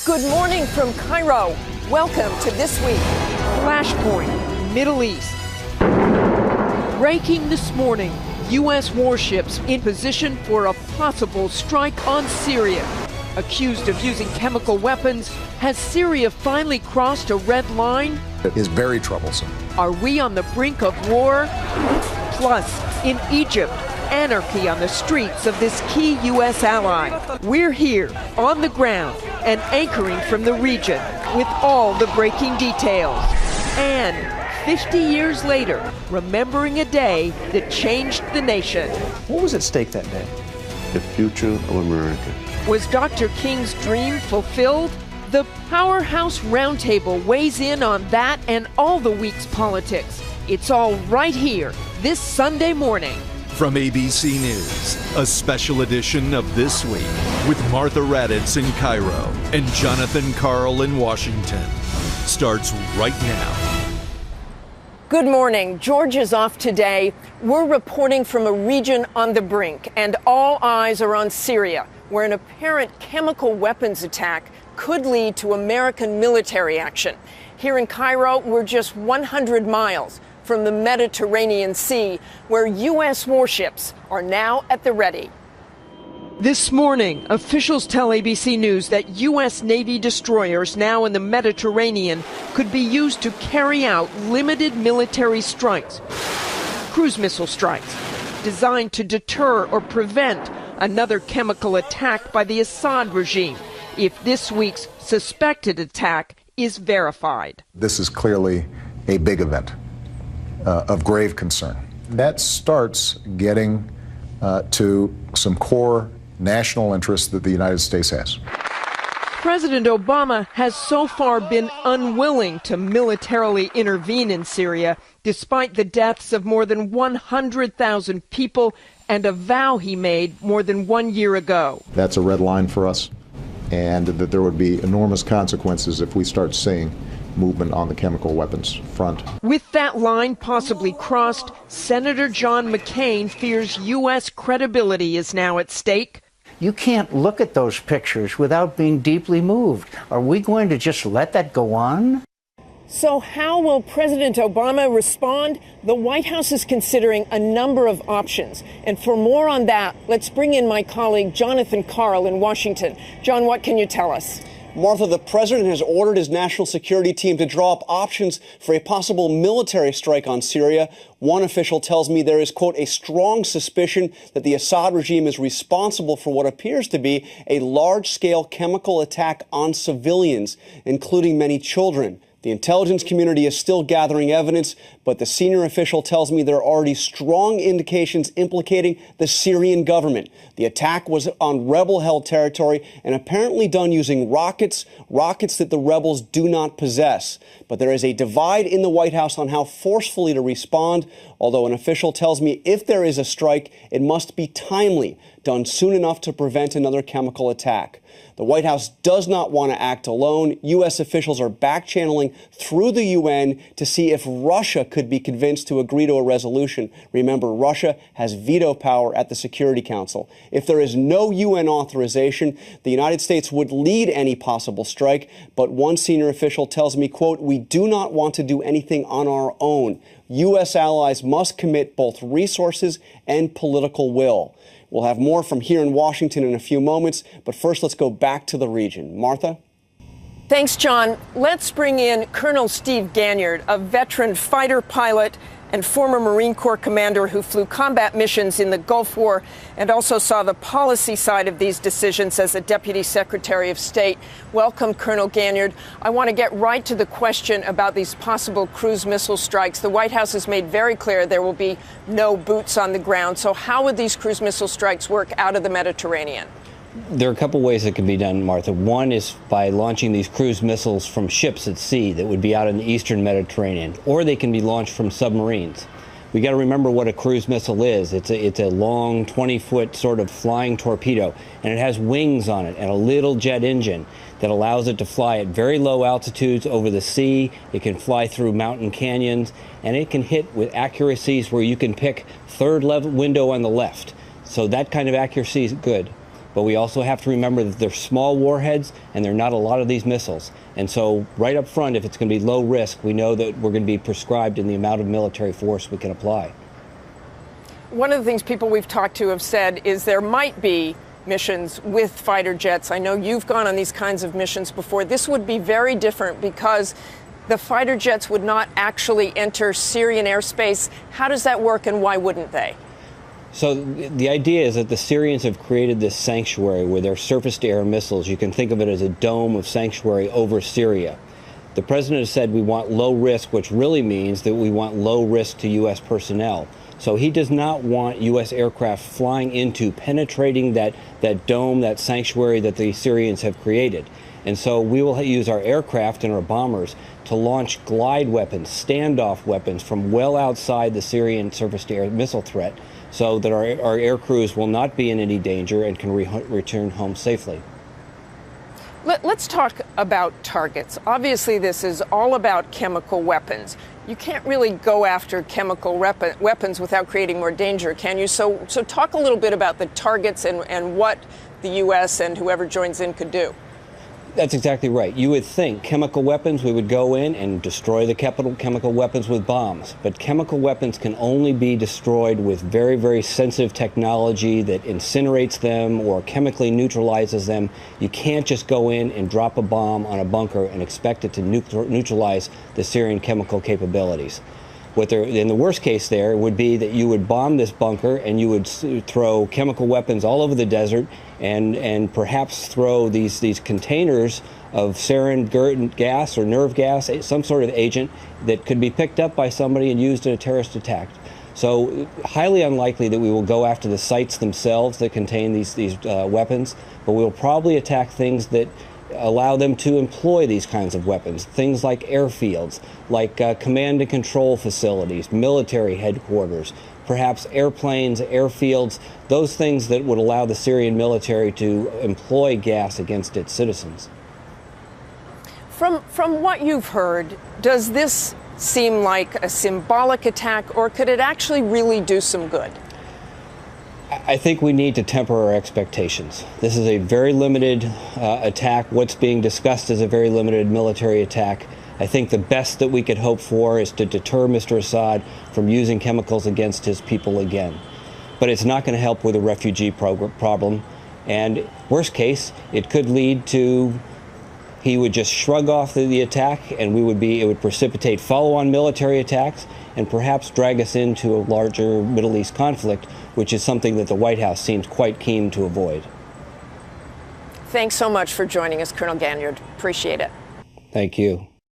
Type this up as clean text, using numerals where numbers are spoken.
Good morning from Cairo. Welcome to This Week. Flashpoint, Middle East. Breaking this morning, U.S. warships in position for a possible strike on Syria. Accused of using chemical weapons, has Syria finally crossed a red line? It is very troublesome. Are we on the brink of war? Plus, in Egypt, anarchy on the streets of this key U.S. ally. We're here, on the ground, and anchoring from the region with all the breaking details. And 50 years later, remembering a day that changed the nation. What was at stake that day? The future of America. Was Dr. King's dream fulfilled? The Powerhouse Roundtable weighs in on that and all the week's politics. It's all right here, this Sunday morning. From ABC News, a special edition of This Week with Martha Raddatz in Cairo and Jonathan Karl in Washington starts right now. Good morning. George is off today. We're reporting from a region on the brink, and all eyes are on Syria, where an apparent chemical weapons attack could lead to American military action. Here in Cairo, we're just 100 miles from the Mediterranean Sea, where U.S. warships are now at the ready. This morning, officials tell ABC News that U.S. Navy destroyers now in the Mediterranean could be used to carry out limited military strikes, cruise missile strikes, designed to deter or prevent another chemical attack by the Assad regime if this week's suspected attack is verified. This is clearly a big event of grave concern. That starts getting to some core national interests that the United States has. President Obama has so far been unwilling to militarily intervene in Syria, despite the deaths of more than 100,000 people and a vow he made more than 1 year ago. That's a red line for us, and that there would be enormous consequences if we start seeing movement on the chemical weapons front. With that line possibly crossed, Senator John McCain fears U.S. credibility is now at stake. You can't look at those pictures without being deeply moved. Are we going to just let that go on? So how will President Obama respond? The White House is considering a number of options. And for more on that, let's bring in my colleague Jonathan Karl in Washington. John, what can you tell us? Martha, the president has ordered his national security team to draw up options for a possible military strike on Syria. One official tells me there is, quote, a strong suspicion that the Assad regime is responsible for what appears to be a large-scale chemical attack on civilians, including many children. The intelligence community is still gathering evidence, but the senior official tells me there are already strong indications implicating the Syrian government. The attack was on rebel-held territory and apparently done using rockets that the rebels do not possess. But there is a divide in the White House on how forcefully to respond, although an official tells me if there is a strike, it must be timely, done soon enough to prevent another chemical attack. The White House does not want to act alone. U.S. officials are back-channeling through the UN to see if Russia could be convinced to agree to a resolution. Remember, Russia has veto power at the Security Council. If there is no UN authorization, the United States would lead any possible strike. But one senior official tells me, quote, we do not want to do anything on our own. U.S. allies must commit both resources and political will. We'll have more from here in Washington in a few moments, but first let's go back to the region. Martha? Thanks, John. Let's bring in Colonel Steve Ganyard, a veteran fighter pilot and former Marine Corps commander who flew combat missions in the Gulf War and also saw the policy side of these decisions as a Deputy Secretary of State. Welcome, Colonel Ganyard. I want to get right to the question about these possible cruise missile strikes. The White House has made very clear there will be no boots on the ground. So how would these cruise missile strikes work out of the Mediterranean? There are a couple ways it can be done, Martha. One is by launching these cruise missiles from ships at sea that would be out in the eastern Mediterranean, or they can be launched from submarines. We got to remember what a cruise missile is. It's a long 20-foot sort of flying torpedo, and it has wings on it and a little jet engine that allows it to fly at very low altitudes over the sea. It can fly through mountain canyons, and it can hit with accuracies where you can pick third level window on the left. So that kind of accuracy is good. But we also have to remember that they're small warheads and there are not a lot of these missiles. And so right up front, if it's going to be low risk, we know that we're going to be prescribed in the amount of military force we can apply. One of the things people we've talked to have said is there might be missions with fighter jets. I know you've gone on these kinds of missions before. This would be very different because the fighter jets would not actually enter Syrian airspace. How does that work and why wouldn't they? So the idea is that the Syrians have created this sanctuary where their surface-to-air missiles, you can think of it as a dome of sanctuary over Syria. The president has said we want low risk, which really means that we want low risk to U.S. personnel. So he does not want U.S. aircraft flying into, penetrating that dome, that sanctuary that the Syrians have created. And so we will use our aircraft and our bombers to launch glide weapons, standoff weapons from well outside the Syrian surface-to-air missile threat so that our air crews will not be in any danger and can return home safely. Let's talk about targets. Obviously, this is all about chemical weapons. You can't really go after chemical weapons without creating more danger, can you? So talk a little bit about the targets and what the U.S. and whoever joins in could do. That's exactly right. You would think chemical weapons, we would go in and destroy the chemical weapons with bombs. But chemical weapons can only be destroyed with very, very sensitive technology that incinerates them or chemically neutralizes them. You can't just go in and drop a bomb on a bunker and expect it to neutralize the Syrian chemical capabilities. In the worst case there would be that you would bomb this bunker and you would throw chemical weapons all over the desert and perhaps throw these containers of sarin gas or nerve gas, some sort of agent that could be picked up by somebody and used in a terrorist attack. So highly unlikely that we will go after the sites themselves that contain these weapons, but we will probably attack things that allow them to employ these kinds of weapons, things like airfields, like command and control facilities, military headquarters, perhaps airplanes, airfields, those things that would allow the Syrian military to employ gas against its citizens. From what you've heard, does this seem like a symbolic attack, or could it actually really do some good? I think we need to temper our expectations. This is a very limited attack. What's being discussed is a very limited military attack. I think the best that we could hope for is to deter Mr. Assad from using chemicals against his people again. But it's not going to help with the refugee problem. And worst case, it could lead to he would just shrug off the attack, and it would precipitate follow-on military attacks and perhaps drag us into a larger Middle East conflict, which is something that the White House seems quite keen to avoid. Thanks so much for joining us, Colonel Ganyard. Appreciate it. Thank you.